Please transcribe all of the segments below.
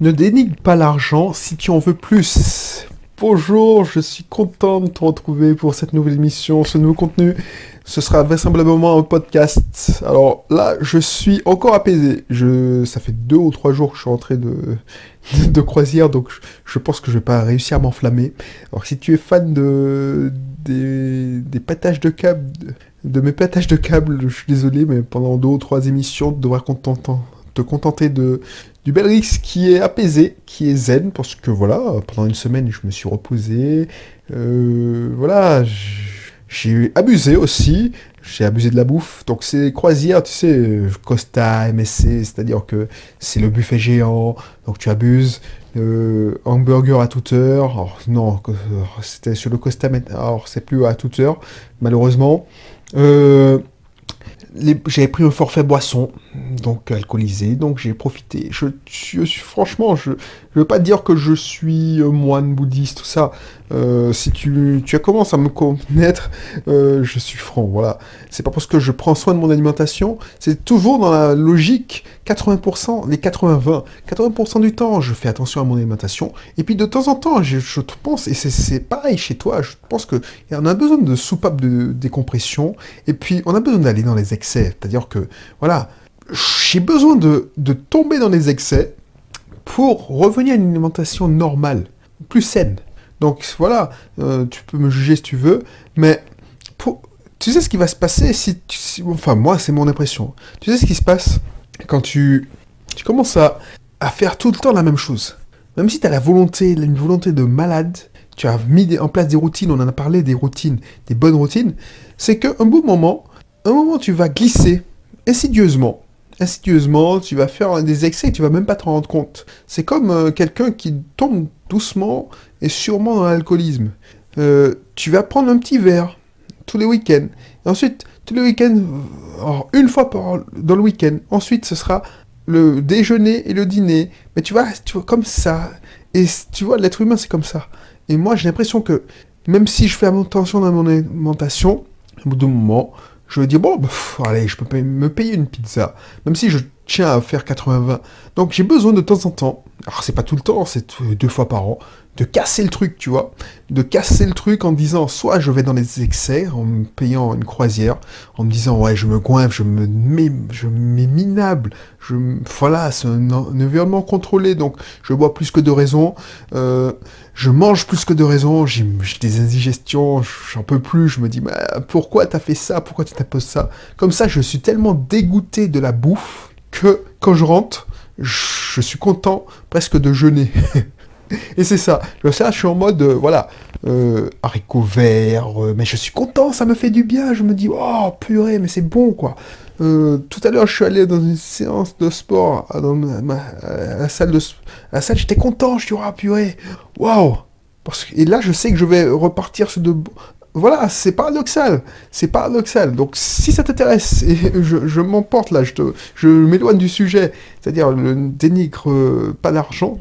Ne dénigre pas l'argent si tu en veux plus. Bonjour, je suis content de te retrouver pour cette nouvelle émission, ce nouveau contenu. Ce sera vraisemblablement un podcast. Alors là, je suis encore apaisé. Ça fait 2 ou 3 jours que je suis rentré de croisière, donc je pense que je vais pas réussir à m'enflammer. Alors si tu es fan des pétages de câbles, de mes pétages de câbles, je suis désolé, mais pendant 2 ou 3 émissions, tu devras te contenter du Belrix qui est apaisé, qui est zen, parce que voilà, pendant une semaine, je me suis reposé. Voilà, j'ai abusé aussi. J'ai abusé de la bouffe. Donc c'est croisière, tu sais, Costa, MSC, c'est-à-dire que c'est le buffet géant, donc tu abuses. Hamburger à toute heure. Alors, non, c'était sur le Costa, alors c'est plus à toute heure, malheureusement. Euh, J'avais pris un forfait boisson, donc alcoolisé, donc j'ai profité. Franchement, je veux pas dire que je suis moine bouddhiste, tout ça. Si tu commences à me connaître, je suis franc, voilà. C'est pas parce que je prends soin de mon alimentation, c'est toujours dans la logique 80%, les 80-20. 80% du temps, je fais attention à mon alimentation, et puis de temps en temps, je te pense, et c'est pareil chez toi, je pense que on a besoin de soupape de décompression, et puis on a besoin d'aller dans les excès. C'est-à-dire que, voilà, j'ai besoin de tomber dans les excès pour revenir à une alimentation normale, plus saine. Donc voilà, tu peux me juger si tu veux, mais tu sais ce qui va se passer enfin moi c'est mon impression. Tu sais ce qui se passe quand tu commences à faire tout le temps la même chose. Même si tu as une volonté de malade, tu as mis en place des routines, on en a parlé des routines, des bonnes routines, c'est qu'à un moment tu vas glisser insidieusement. Insidieusement, tu vas faire des excès et tu vas même pas te rendre compte. C'est comme quelqu'un qui tombe doucement et sûrement dans l'alcoolisme. Tu vas prendre un petit verre tous les week-ends. Et ensuite, tous les week-ends, alors, une fois dans le week-end. Ensuite, ce sera le déjeuner et le dîner. Mais tu vois comme ça. Et tu vois, l'être humain, c'est comme ça. Et moi, j'ai l'impression que même si je fais attention dans mon alimentation, au bout d'un moment, je me dis, bon, allez, je peux me payer une pizza, même si je tiens à faire 80-20. Donc j'ai besoin de temps en temps, alors c'est pas tout le temps, c'est 2 fois par an, de casser le truc, tu vois. De casser le truc en disant, soit je vais dans les excès, en me payant une croisière, en me disant, ouais, je me goinfre, je me mets minable, voilà, c'est un environnement contrôlé, donc je bois plus que de raison, je mange plus que de raison, j'ai des indigestions, j'en peux plus, je me dis, pourquoi t'as fait ça, pourquoi tu t'imposes ça? Comme ça, je suis tellement dégoûté de la bouffe que quand je rentre, je suis content presque de jeûner. Et c'est ça. Je suis en mode, voilà, haricots verts, mais je suis content, ça me fait du bien. Je me dis, oh purée, mais c'est bon, quoi. Tout à l'heure, je suis allé dans une séance de sport, à la salle, j'étais content, je dis, oh purée, waouh. Et là, je sais que je vais repartir sur de... Voilà, c'est paradoxal. C'est paradoxal. Donc, si ça t'intéresse, et je m'emporte là, je m'éloigne du sujet, c'est-à-dire le dénigre pas d'argent.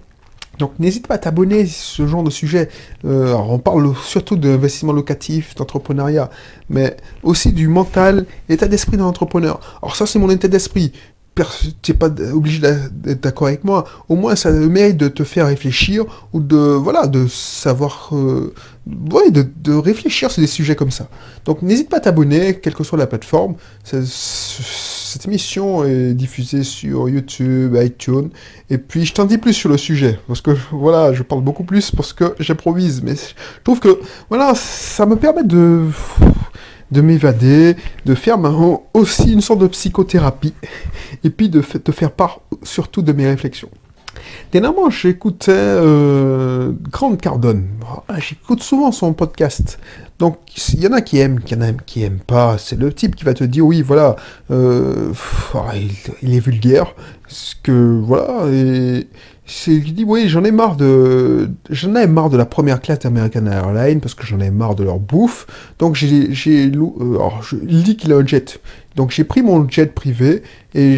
Donc n'hésite pas à t'abonner à ce genre de sujet. Alors, on parle surtout d'investissement locatif, d'entrepreneuriat, mais aussi du mental, l'état d'esprit d'un entrepreneur. Alors ça c'est mon état d'esprit. Tu n'es pas obligé d'être d'accord avec moi. Au moins ça a le mérite de te faire réfléchir ou de savoir, ouais, de réfléchir sur des sujets comme ça. Donc n'hésite pas à t'abonner, quelle que soit la plateforme. Cette émission est diffusée sur YouTube, iTunes, et puis je t'en dis plus sur le sujet, parce que voilà, je parle beaucoup plus parce que j'improvise, mais je trouve que voilà, ça me permet de m'évader, de faire aussi une sorte de psychothérapie, et puis de te faire part surtout de mes réflexions. Dernièrement, j'écoutais Grant Cardone. J'écoute souvent son podcast. Donc, il y en a qui aiment, il y en a qui aiment pas. C'est le type qui va te dire, oui, voilà, il est vulgaire. Voilà, et il dit, oui, j'en ai marre de la première classe d'American Airlines parce que j'en ai marre de leur bouffe. Donc, il dit qu'il a un jet. Donc, j'ai pris mon jet privé et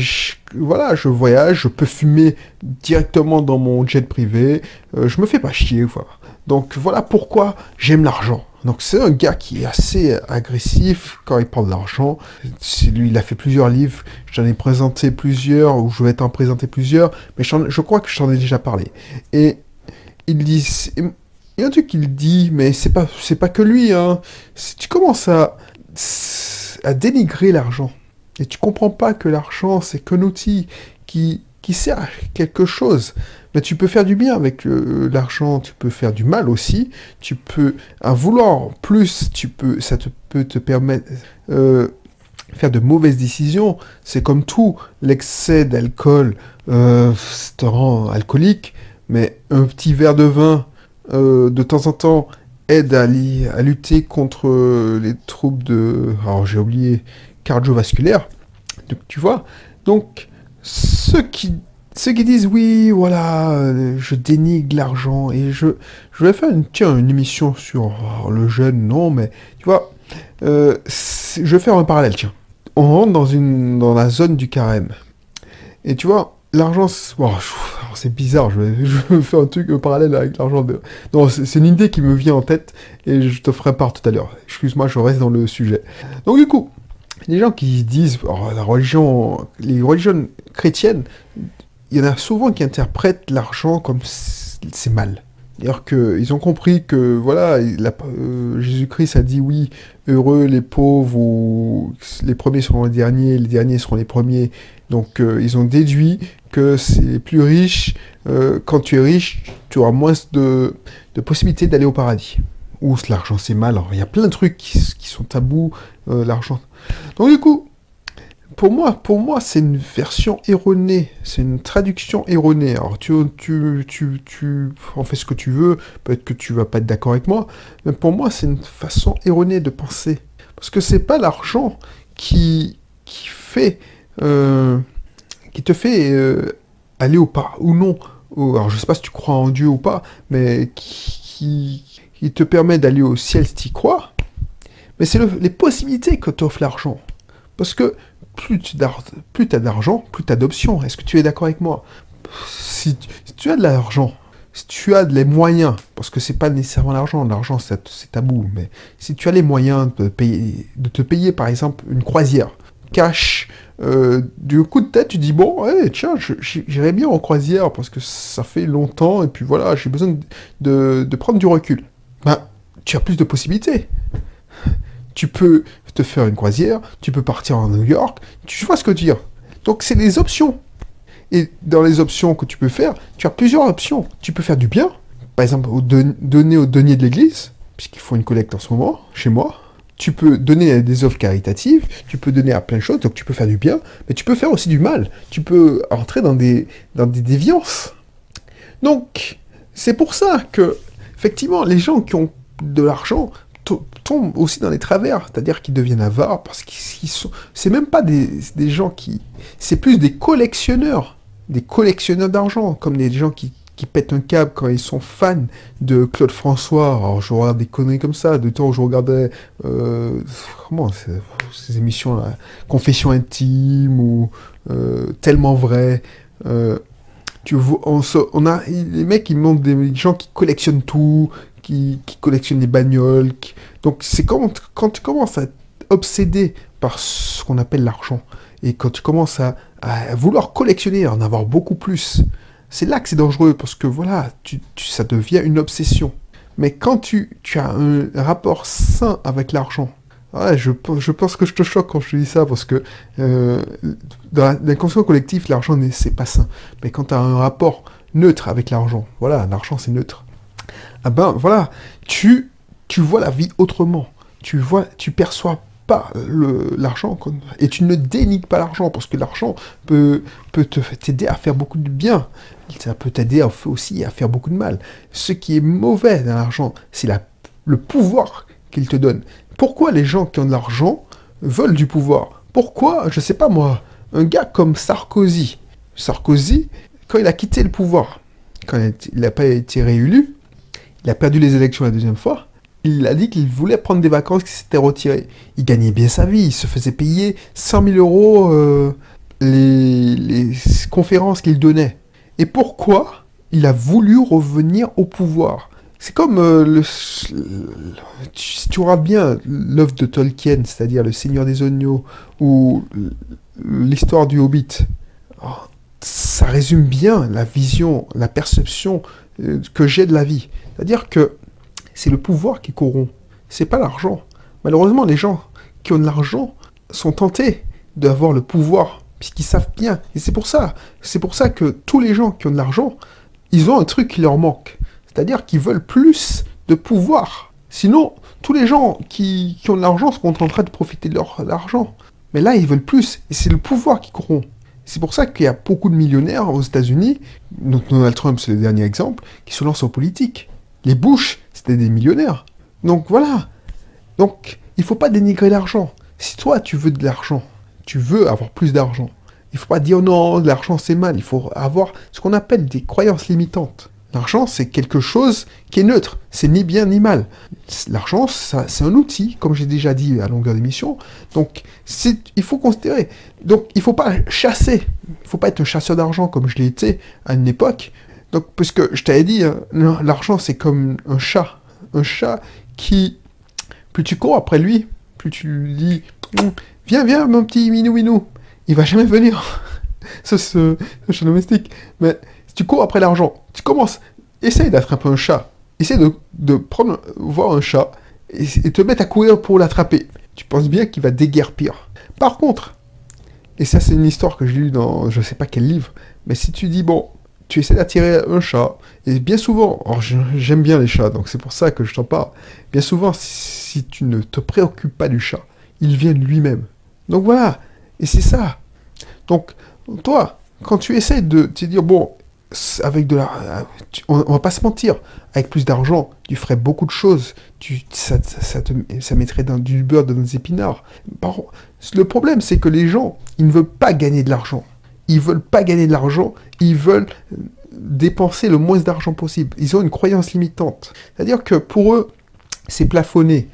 voilà, je voyage, je peux fumer directement dans mon jet privé. Je me fais pas chier, voilà. Donc, voilà pourquoi j'aime l'argent. Donc c'est un gars qui est assez agressif quand il parle d'argent. Lui, il a fait plusieurs livres, j'en ai présenté plusieurs, ou je vais t'en présenter plusieurs, mais je crois que je t'en ai déjà parlé. Et il dit... Il y a un truc qu'il dit, mais c'est pas que lui, hein. Si tu commences à dénigrer l'argent, et tu comprends pas que l'argent, c'est qu'un outil qui sert à quelque chose. Mais tu peux faire du bien avec l'argent, tu peux faire du mal aussi. Tu peux en vouloir plus, peut te permettre faire de mauvaises décisions. C'est comme tout, l'excès d'alcool te rend alcoolique, mais un petit verre de vin de temps en temps aide à lutter contre les troubles alors j'ai oublié, cardiovasculaires. Donc, tu vois, donc ceux qui disent oui, voilà, je dénigre l'argent et je vais faire une émission sur le jeûne, non, mais tu vois, je vais faire un parallèle, tiens. On rentre dans la zone du carême. Et tu vois, l'argent, c'est bizarre, je vais faire un parallèle avec l'argent. Non, c'est une idée qui me vient en tête et je te ferai part tout à l'heure. Excuse-moi, je reste dans le sujet. Donc du coup, les gens qui disent, les religions chrétiennes, il y en a souvent qui interprètent l'argent comme c'est mal. C'est-à-dire qu'ils ont compris que, voilà, Jésus-Christ a dit oui, heureux les pauvres, ou les premiers seront les derniers seront les premiers. Donc ils ont déduit que c'est les plus riches, quand tu es riche, tu auras moins de possibilités d'aller au paradis. Ou l'argent c'est mal. Alors il y a plein de trucs qui sont tabous, l'argent. Donc du coup, pour moi, c'est une version erronée, c'est une traduction erronée. Alors, tu en fais ce que tu veux, peut-être que tu vas pas être d'accord avec moi, mais pour moi, c'est une façon erronée de penser. Parce que c'est pas l'argent qui te fait aller au pas ou non. Alors, je sais pas si tu crois en Dieu ou pas, mais qui te permet d'aller au ciel si tu y crois. Mais c'est les possibilités que t'offre l'argent. Parce que plus tu as d'argent, plus tu as d'options. Est-ce que tu es d'accord avec moi? Si tu as de l'argent, si tu as les moyens, parce que c'est pas nécessairement l'argent c'est tabou, mais si tu as les moyens de te payer par exemple une croisière, cash, du coup de tête, tu dis bon, ouais, tiens, j'irai bien en croisière parce que ça fait longtemps et puis voilà, j'ai besoin de prendre du recul. Ben, tu as plus de possibilités. Tu peux te faire une croisière, tu peux partir en New York, tu vois ce que je veux dire. Donc c'est les options. Et dans les options que tu peux faire, tu as plusieurs options. Tu peux faire du bien, par exemple donner aux deniers de l'église, puisqu'ils font une collecte en ce moment, chez moi. Tu peux donner à des œuvres caritatives, tu peux donner à plein de choses, donc tu peux faire du bien, mais tu peux faire aussi du mal. Tu peux entrer dans des déviances. Donc, c'est pour ça que, effectivement, les gens qui ont de l'argent tombent aussi dans les travers, c'est-à-dire qu'ils deviennent avares, parce qu'ils sont... C'est même pas des gens qui... C'est plus des collectionneurs d'argent, comme des gens qui pètent un câble quand ils sont fans de Claude François. Alors je regarde des conneries comme ça, de temps où je regardais... ces émissions-là, Confession intime, ou Tellement vrai... tu vois, on a les mecs, ils montrent des gens qui collectionnent tout, qui collectionnent les bagnoles. Donc c'est quand tu commences à être obsédé par ce qu'on appelle l'argent, et quand tu commences à vouloir collectionner, à en avoir beaucoup plus, c'est là que c'est dangereux, parce que voilà, ça devient une obsession. Mais quand tu as un rapport sain avec l'argent, ouais, je pense que je te choque quand je te dis ça, parce que dans l'inconscient collectif, l'argent, c'est pas sain. Mais quand tu as un rapport neutre avec l'argent, voilà, l'argent c'est neutre, ah ben voilà, tu vois la vie autrement. Tu perçois pas l'argent, et tu ne dénigres pas l'argent, parce que l'argent peut t'aider à faire beaucoup de bien. Ça peut t'aider aussi à faire beaucoup de mal. Ce qui est mauvais dans l'argent, c'est le pouvoir qu'il te donne. Pourquoi les gens qui ont de l'argent veulent du pouvoir? Pourquoi, je sais pas moi, un gars comme Sarkozy, quand il a quitté le pouvoir, quand il n'a pas été réélu, il a perdu les élections la deuxième fois, il a dit qu'il voulait prendre des vacances, qu'il s'était retiré. Il gagnait bien sa vie, il se faisait payer 100 000 euros les conférences qu'il donnait. Et pourquoi il a voulu revenir au pouvoir? C'est comme si tu regardes bien l'œuvre de Tolkien, c'est-à-dire Le Seigneur des Anneaux ou l'histoire du Hobbit, oh, ça résume bien la vision, la perception que j'ai de la vie. C'est-à-dire que c'est le pouvoir qui corrompt, c'est pas l'argent. Malheureusement, les gens qui ont de l'argent sont tentés d'avoir le pouvoir, puisqu'ils savent bien. Et c'est pour ça que tous les gens qui ont de l'argent, ils ont un truc qui leur manque. C'est-à-dire qu'ils veulent plus de pouvoir. Sinon, tous les gens qui ont de l'argent se contenteraient de profiter de leur argent. Mais là, ils veulent plus. Et c'est le pouvoir qui corrompt. C'est pour ça qu'il y a beaucoup de millionnaires aux États-Unis, donc Donald Trump c'est le dernier exemple, qui se lancent en politique. Les Bush, c'était des millionnaires. Donc voilà. Donc, il ne faut pas dénigrer l'argent. Si toi, tu veux de l'argent, tu veux avoir plus d'argent, il ne faut pas dire non, l'argent c'est mal. Il faut avoir ce qu'on appelle des croyances limitantes. L'argent, c'est quelque chose qui est neutre. C'est ni bien ni mal. L'argent, c'est un outil, comme j'ai déjà dit à longueur d'émission. Donc, il faut considérer. Donc, il ne faut pas chasser. Il ne faut pas être un chasseur d'argent comme je l'ai été à une époque. Donc, parce que je t'avais dit, hein, l'argent, c'est comme un chat. Un chat qui, plus tu cours après lui, plus tu lui dis, viens, mon petit minou. Il va jamais venir. C'est ce chat domestique. Mais si tu cours après l'argent, tu commences, essaye d'attraper un chat. Essaye de voir un chat et te mettre à courir pour l'attraper. Tu penses bien qu'il va déguerpir. Par contre, et ça c'est une histoire que j'ai lue dans je sais pas quel livre, mais si tu dis, bon, tu essaies d'attirer un chat, et bien souvent, alors j'aime bien les chats, donc c'est pour ça que je t'en parle, bien souvent, si tu ne te préoccupes pas du chat, il vient de lui-même. Donc voilà, et c'est ça. Donc, toi, quand tu essaies de te dire, bon, avec de la... on va pas se mentir, avec plus d'argent, tu ferais beaucoup de choses, ça mettrait du beurre dans nos épinards. Le problème, c'est que les gens, ils ne veulent pas gagner de l'argent. Ils veulent pas gagner de l'argent, ils veulent dépenser le moins d'argent possible. Ils ont une croyance limitante. C'est-à-dire que pour eux, c'est plafonné.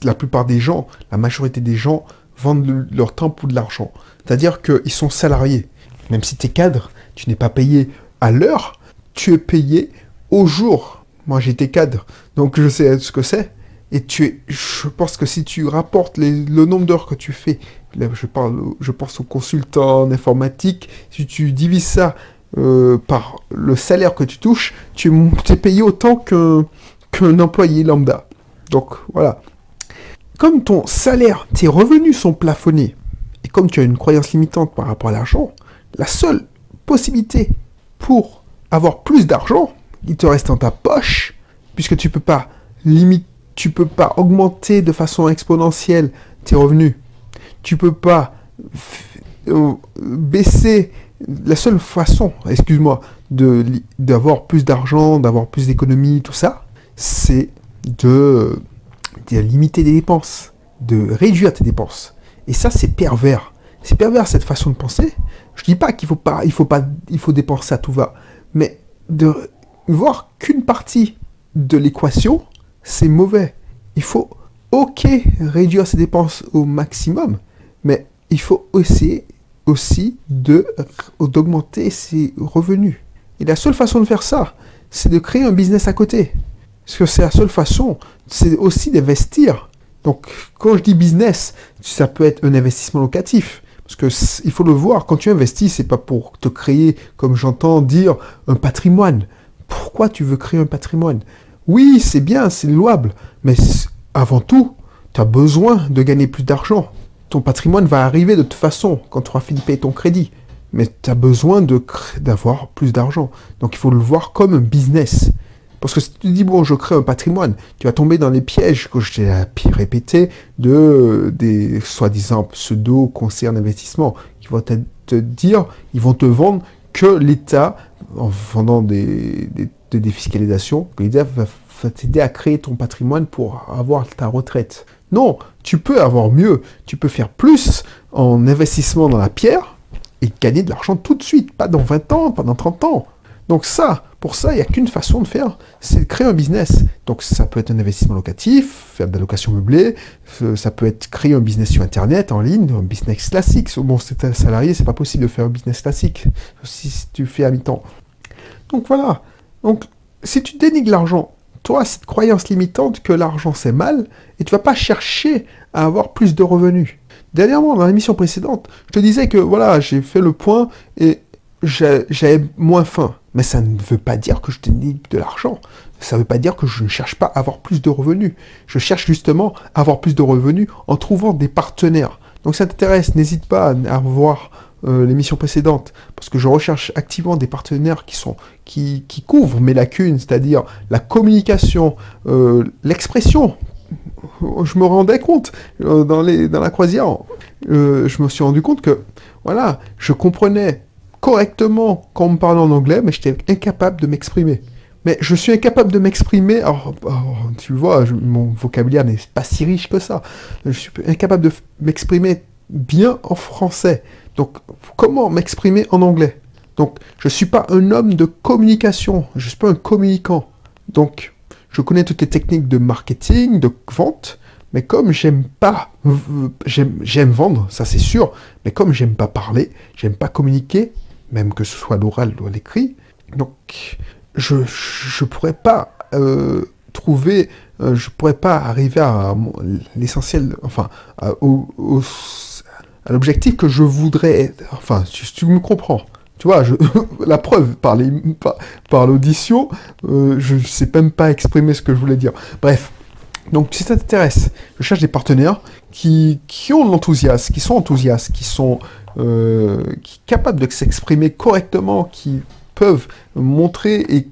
La plupart des gens, la majorité des gens, vendent leur temps pour de l'argent. C'est-à-dire qu'ils sont salariés. Même si tu es cadre, tu n'es pas payé à l'heure, tu es payé au jour. Moi, j'étais cadre, donc je sais ce que c'est. Et je pense que si tu rapportes le nombre d'heures que tu fais, là, je pense aux consultants en informatique, si tu divises ça par le salaire que tu touches, tu es payé autant qu'un employé lambda. Donc, voilà. Comme ton salaire, tes revenus sont plafonnés, et comme tu as une croyance limitante par rapport à l'argent, la seule possibilité pour avoir plus d'argent, il te reste dans ta poche, puisque tu peux pas augmenter de façon exponentielle tes revenus. Tu peux pas baisser. La seule façon, d'avoir plus d'argent, d'avoir plus d'économies, tout ça, c'est de limiter tes dépenses, de réduire tes dépenses. Et ça, c'est pervers. C'est pervers cette façon de penser. Je dis pas qu'il faut dépenser à tout va, mais de voir qu'une partie de l'équation, c'est mauvais. Il faut, réduire ses dépenses au maximum, mais il faut essayer aussi d'augmenter ses revenus. Et la seule façon de faire ça, c'est de créer un business à côté. Parce que c'est la seule façon, c'est aussi d'investir. Donc, quand je dis business, ça peut être un investissement locatif. Parce que il faut le voir, quand tu investis, c'est pas pour te créer, comme j'entends dire, un patrimoine. Pourquoi tu veux créer un patrimoine? Oui, c'est bien, c'est louable, mais avant tout, tu as besoin de gagner plus d'argent. Ton patrimoine va arriver de toute façon quand tu auras fini de payer ton crédit. Mais tu as besoin d'avoir plus d'argent. Donc il faut le voir comme un business. Parce que si tu dis, bon, je crée un patrimoine, tu vas tomber dans les pièges que je t'ai répété des soi-disant pseudo-conseillers d'investissement qui vont te dire, ils vont te vendre que l'État, en vendant des défiscalisations, que l'État va t'aider à créer ton patrimoine pour avoir ta retraite. Non, tu peux avoir mieux, tu peux faire plus en investissement dans la pierre et gagner de l'argent tout de suite, pas dans 20 ans, pas dans 30 ans. Donc pour ça, il n'y a qu'une façon de faire, c'est de créer un business. Donc ça peut être un investissement locatif, faire de la location meublée, ça peut être créer un business sur Internet, en ligne, un business classique. Bon, si tu es salarié, c'est pas possible de faire un business classique, si tu fais à mi-temps. Donc voilà. Donc si tu dénigres l'argent, toi, cette croyance limitante que l'argent c'est mal, et tu vas pas chercher à avoir plus de revenus. Dernièrement, dans l'émission précédente, je te disais que voilà, j'ai fait le point et j'avais moins faim. Mais ça ne veut pas dire que je dénigre de l'argent. Ça ne veut pas dire que je ne cherche pas à avoir plus de revenus. Je cherche justement à avoir plus de revenus en trouvant des partenaires. Donc si ça t'intéresse, n'hésite pas à voir l'émission précédente, parce que je recherche activement des partenaires qui couvrent mes lacunes, c'est-à-dire la communication, l'expression. Je me rendais compte dans la croisière, je me suis rendu compte que voilà, je comprenais correctement quand on me parlait en anglais, mais j'étais incapable de m'exprimer. Mais je suis incapable de m'exprimer, alors, tu vois, mon vocabulaire n'est pas si riche que ça. Je suis incapable de m'exprimer bien en français. Donc, comment m'exprimer en anglais? Donc, je ne suis pas un homme de communication, je ne suis pas un communicant. Donc, je connais toutes les techniques de marketing, de vente, mais comme j'aime pas, j'aime vendre, ça c'est sûr, mais comme j'aime pas parler, j'aime pas communiquer, même que ce soit à l'oral ou à l'écrit, donc je pourrais pas je pourrais pas arriver à l'essentiel, enfin, à l'objectif que je voudrais être. Enfin, tu me comprends. Tu vois, la preuve, par l'audition, je ne sais même pas exprimer ce que je voulais dire. Bref, donc si ça t'intéresse, je cherche des partenaires qui ont de l'enthousiasme, qui sont enthousiastes, qui sont capables de s'exprimer correctement, qui peuvent montrer et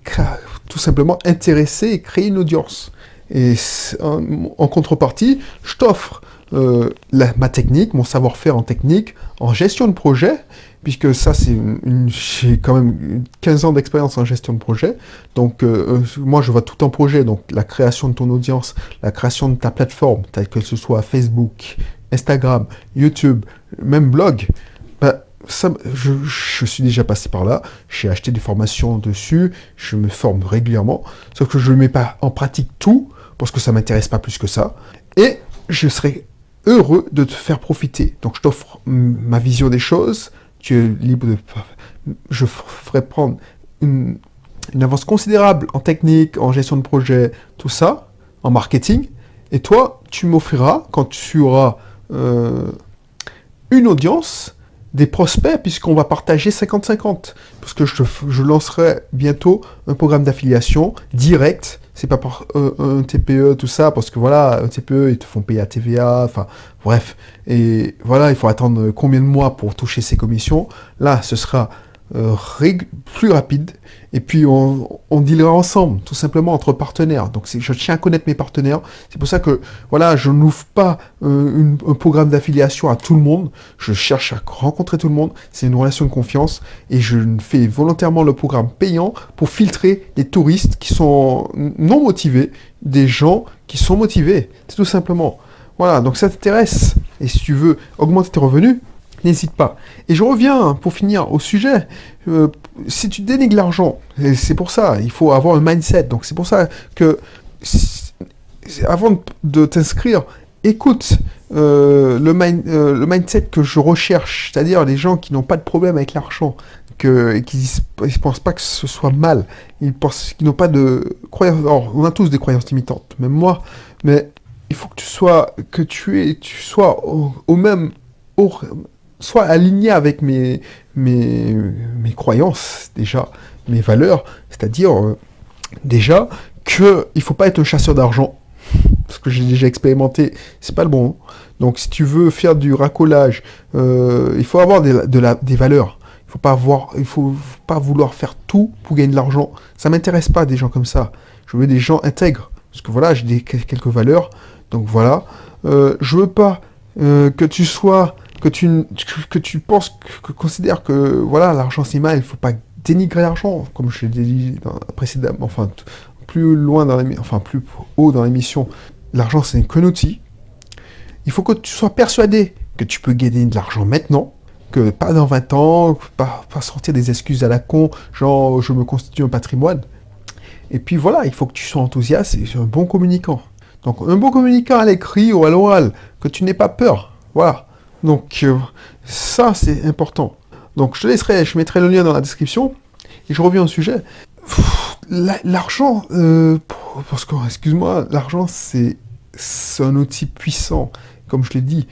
tout simplement intéresser et créer une audience. Et en contrepartie, je t'offre ma technique, mon savoir-faire en technique, en gestion de projet, puisque ça, j'ai quand même 15 ans d'expérience en gestion de projet. Donc, moi, je vois tout en projet. Donc, la création de ton audience, la création de ta plateforme, telle que ce soit Facebook, Instagram, YouTube, même blog. Bah, ça, je suis déjà passé par là. J'ai acheté des formations dessus. Je me forme régulièrement. Sauf que je ne mets pas en pratique tout, parce que ça ne m'intéresse pas plus que ça. Et je serai heureux de te faire profiter. Donc, je t'offre ma vision des choses. Tu es libre de... Je ferai prendre une avance considérable en technique, en gestion de projet, tout ça, en marketing. Et toi, tu m'offriras, quand tu auras une audience, des prospects, puisqu'on va partager 50-50. Parce que je lancerai bientôt un programme d'affiliation direct. C'est pas par un TPE, tout ça, parce que voilà, un TPE, ils te font payer à TVA, enfin, bref. Et voilà, il faut attendre combien de mois pour toucher ses commissions. Là, ce sera plus rapide. Et puis, on dealera ensemble, tout simplement, entre partenaires. Donc, je tiens à connaître mes partenaires. C'est pour ça que, voilà, je n'ouvre pas un programme d'affiliation à tout le monde. Je cherche à rencontrer tout le monde. C'est une relation de confiance. Et je fais volontairement le programme payant pour filtrer les touristes qui sont non motivés, des gens qui sont motivés. C'est tout simplement. Voilà, donc ça t'intéresse. Et si tu veux augmenter tes revenus, n'hésite pas. Et je reviens, pour finir, au sujet. Si tu dénigres l'argent, c'est pour ça, il faut avoir un mindset. Donc c'est pour ça que, avant de t'inscrire, écoute le mindset que je recherche, c'est-à-dire les gens qui n'ont pas de problème avec l'argent, qui ne pensent pas que ce soit mal, ils pensent qu'ils n'ont pas de croyances. Alors, on a tous des croyances limitantes, même moi, mais il faut que tu sois au même... soit aligné avec mes croyances, déjà, mes valeurs, c'est-à-dire, déjà, qu'il ne faut pas être un chasseur d'argent, parce que j'ai déjà expérimenté, c'est pas le bon. Donc, si tu veux faire du racolage, il faut avoir des valeurs. Il faut pas vouloir faire tout pour gagner de l'argent. Ça m'intéresse pas, des gens comme ça. Je veux des gens intègres, parce que voilà, j'ai quelques valeurs, donc voilà. Je veux pas que tu sois... que tu penses, considères que voilà, l'argent c'est mal, il faut pas dénigrer l'argent, comme je l'ai dit précédemment, enfin plus haut dans l'émission, l'argent c'est qu'un outil. Il faut que tu sois persuadé que tu peux gagner de l'argent maintenant, que pas dans 20 ans, pas sortir des excuses à la con, genre je me constitue un patrimoine. Et puis voilà, il faut que tu sois enthousiaste et un bon communicant. Donc un bon communicant à l'écrit ou à l'oral, que tu n'aies pas peur. Voilà. Donc, ça, c'est important. Donc, je mettrai le lien dans la description. Et je reviens au sujet. L'argent, parce que, excuse-moi, l'argent, c'est un outil puissant, comme je l'ai dit.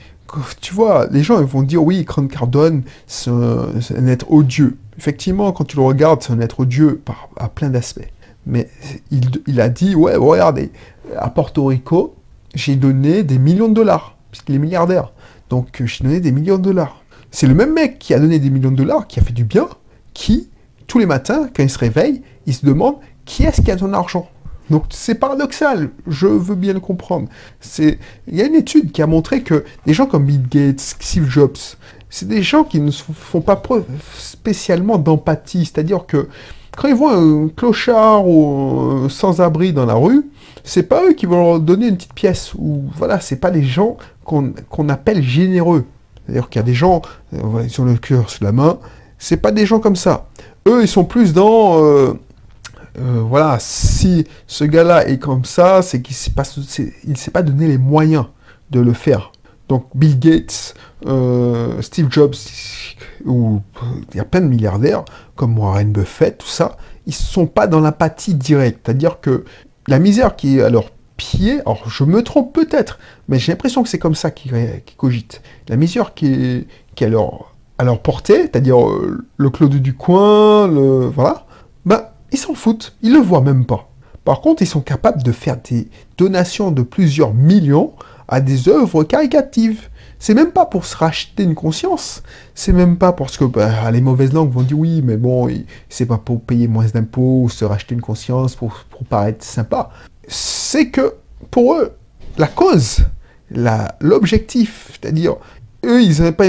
Tu vois, les gens ils vont dire, oui, Grant Cardone, c'est un être odieux. Effectivement, quand tu le regardes, c'est un être odieux à plein d'aspects. Mais il a dit, ouais, regardez, à Porto Rico, j'ai donné des millions de dollars, puisqu'il est milliardaire. Donc, j'ai donné des millions de dollars. C'est le même mec qui a donné des millions de dollars, qui a fait du bien, qui, tous les matins, quand il se réveille, il se demande qui est-ce qui a ton argent. Donc c'est paradoxal, je veux bien le comprendre. Il y a une étude qui a montré que des gens comme Bill Gates, Steve Jobs, c'est des gens qui ne font pas preuve spécialement d'empathie. C'est-à-dire que quand ils voient un clochard ou un sans-abri dans la rue, c'est pas eux qui vont leur donner une petite pièce. Ou voilà, c'est pas les gens qu'on appelle généreux. C'est-à-dire qu'il y a des gens, ils ont le cœur sur la main, c'est pas des gens comme ça. Eux, ils sont plus dans... voilà, si ce gars-là est comme ça, c'est qu'il ne s'est pas donné les moyens de le faire. Donc Bill Gates, Steve Jobs, ou il y a plein de milliardaires, comme Warren Buffett, tout ça, ils ne sont pas dans l'empathie directe. C'est-à-dire que la misère qui est à leurs pieds, alors je me trompe peut-être, mais j'ai l'impression que c'est comme ça qu'ils cogitent. La misère qui est à leur portée, c'est-à-dire le Claude du coin, voilà, ben, ils s'en foutent, ils le voient même pas. Par contre, ils sont capables de faire des donations de plusieurs millions à des œuvres caritatives. C'est même pas pour se racheter une conscience, c'est même pas parce que les mauvaises langues vont dire oui, mais bon, c'est pas pour payer moins d'impôts ou se racheter une conscience pour paraître sympa. C'est que pour eux, la cause, l'objectif, c'est-à-dire, eux, ils n'avaient pas.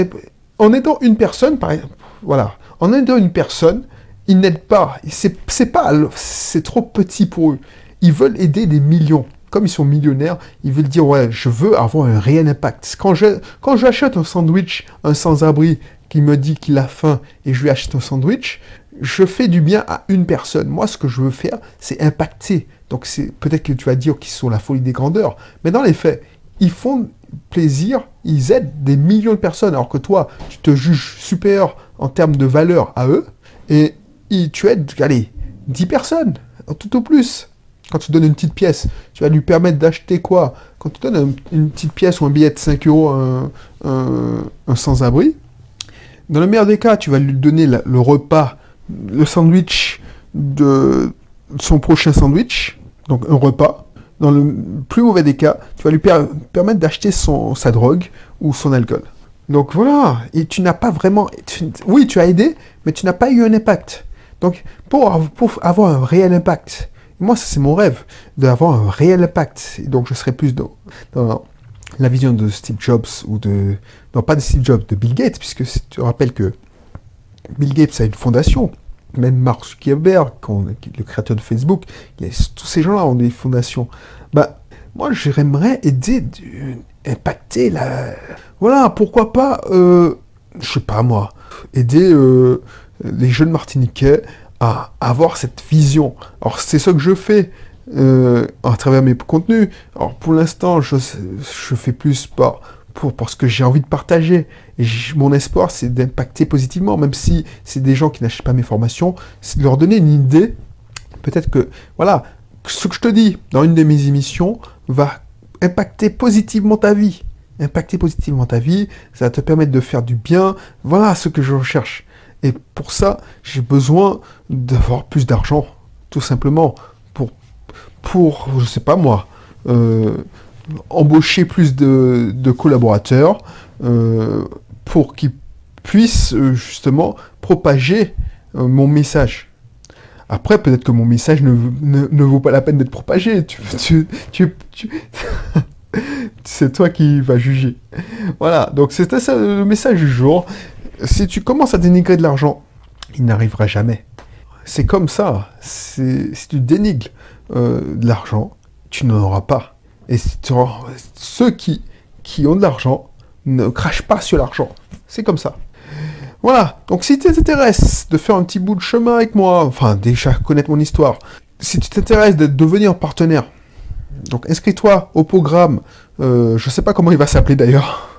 En aidant une personne, par exemple, voilà, en aidant une personne, ils n'aident pas. C'est trop petit pour eux. Ils veulent aider des millions. Comme ils sont millionnaires, ils veulent dire ouais, je veux avoir un réel impact. Quand j'achète un sandwich, un sans-abri qui me dit qu'il a faim et je lui achète un sandwich, je fais du bien à une personne. Moi, ce que je veux faire, c'est impacter. Donc peut-être que tu vas dire qu'ils sont la folie des grandeurs, mais dans les faits, ils font plaisir, ils aident des millions de personnes, alors que toi, tu te juges supérieur en termes de valeur à eux, et tu aides, allez, 10 personnes, tout au plus. Quand tu donnes une petite pièce, tu vas lui permettre d'acheter quoi? Quand tu donnes une petite pièce ou un billet de 5 euros à un sans-abri, dans le meilleur des cas, tu vas lui donner le repas, le sandwich de son prochain sandwich, donc un repas. Dans le plus mauvais des cas, tu vas lui permettre d'acheter sa drogue ou son alcool. Donc voilà, et tu n'as pas vraiment... oui, tu as aidé, mais tu n'as pas eu un impact. Donc pour avoir un réel impact, moi ça c'est mon rêve, d'avoir un réel impact. Et donc je serais plus dans la vision de Steve Jobs, non pas de Steve Jobs, de Bill Gates, puisque tu te rappelles que Bill Gates a une fondation. Même Mark Zuckerberg, le créateur de Facebook, tous ces gens-là ont des fondations. Moi, j'aimerais aider, impacter voilà, pourquoi pas, je sais pas moi, aider les jeunes Martiniquais à avoir cette vision. Alors, c'est ce que je fais à travers mes contenus. Alors, pour l'instant, je fais plus parce que j'ai envie de partager. Et mon espoir, c'est d'impacter positivement, même si c'est des gens qui n'achètent pas mes formations, c'est de leur donner une idée. Peut-être que, voilà, ce que je te dis dans une de mes émissions va impacter positivement ta vie. Impacter positivement ta vie, ça va te permettre de faire du bien. Voilà ce que je recherche. Et pour ça, j'ai besoin d'avoir plus d'argent, tout simplement, pour je sais pas moi, embaucher plus de collaborateurs pour qu'ils puissent justement propager mon message. Après, peut-être que mon message ne vaut pas la peine d'être propagé. C'est toi qui vas juger. Voilà, donc c'était ça le message du jour. Si tu commences à dénigrer de l'argent, il n'arrivera jamais. C'est comme ça. Si tu dénigres de l'argent, tu n'en auras pas. Et ceux qui ont de l'argent ne crachent pas sur l'argent. C'est comme ça. Voilà, donc si tu t'intéresses de faire un petit bout de chemin avec moi, enfin déjà connaître mon histoire, si tu t'intéresses de devenir partenaire, donc inscris-toi au programme, je sais pas comment il va s'appeler d'ailleurs,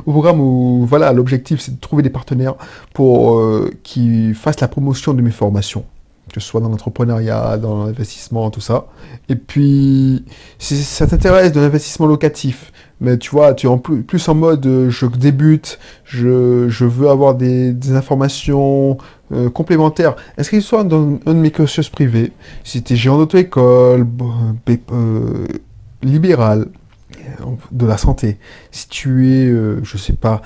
au programme où voilà, l'objectif c'est de trouver des partenaires pour qu'ils fassent la promotion de mes formations. que ce soit dans l'entrepreneuriat, dans l'investissement, tout ça. Et puis, si ça t'intéresse de l'investissement locatif, mais tu vois, tu es plus en mode je débute, je veux avoir des informations complémentaires. Inscris-toi dans un de mes cursus privés. Si tu es gérant d'auto-école, libéral, de la santé, si tu es, je sais pas,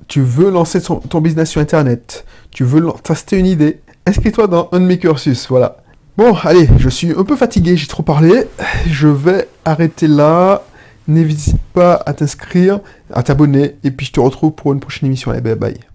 tu veux lancer ton business sur Internet, tu veux tester une idée, inscris-toi dans un de mes cursus, voilà. Bon, allez, je suis un peu fatigué, j'ai trop parlé, je vais arrêter là. N'hésite pas à t'inscrire, à t'abonner, et puis je te retrouve pour une prochaine émission. Allez, bye bye.